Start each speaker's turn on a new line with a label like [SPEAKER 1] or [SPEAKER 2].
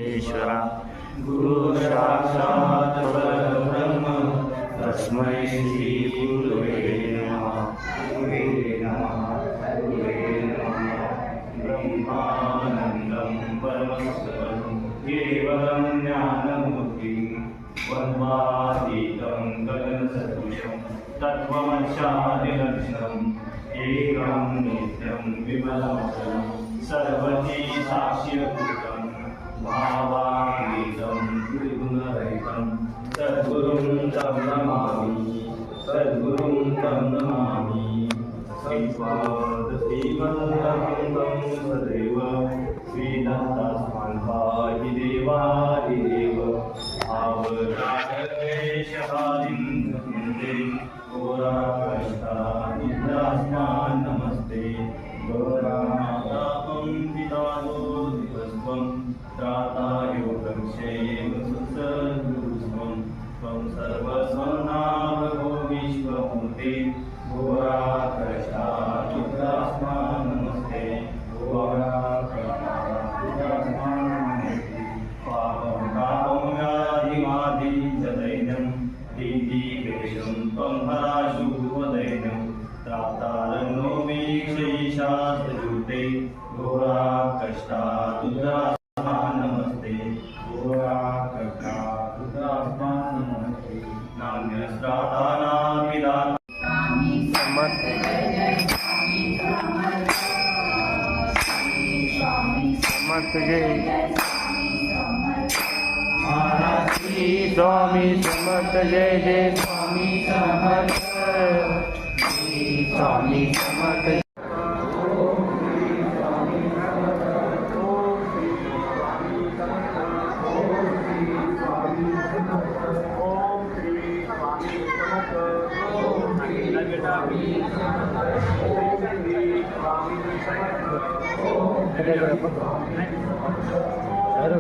[SPEAKER 1] परमेश्वरा गुरु साक्षात् परब्रह्म तस्मै श्री गुरुवे नमः. गुरुवे नमः. गुरुवे नमः. ब्रह्मानन्दं परमसुखं केवलं ज्ञानमूर्तिं वन्दातीतं गगनसदृशं तत्त्वमक्षादिलक्षणम् एकं नित्यं विमलमचलं सर्वती साक्ष्यभूतं भावातीतं त्रिगुणरहितं सद्गुरुं तं नमामि. सद्गुरुं तं नमामि. श्रीपादश्रीवल्लभं सदैव श्रीदत्तात्मान् पाहि देवादिदेव. आवरागवेशहारिं वन्दे घोराकष्टानिद्रास्मान् नमस्ते. घोरातापं पितादोदिवस्त्वं त्रातायोगं क्षेम सुसद्गुरुस्त्वं त्वं सर्वस्वनाभगो विश्वमूर्ते. घोराकष्टानिद्रास्मान् नमस्ते. घोराकष्टानिद्रास्मान् नमस्ते. पापं तापं व्याधिमादि च दैन्यं भीतिवेषं त्वं हराशु वदैन्यं त्रातारण्यो वीक्षैशास्त्रयुते. घोराकष्टादुद्रास्मान् नमस्ते. घोराकष्टादुद्रास्मान् नमस्ते. नान्यस्त्रातानाभिदाता समर्थ जय महाराज श्री स्वामी समर्थ. जय जय स्वामी समर्थ. श्री स्वामी समर्थ.
[SPEAKER 2] Aero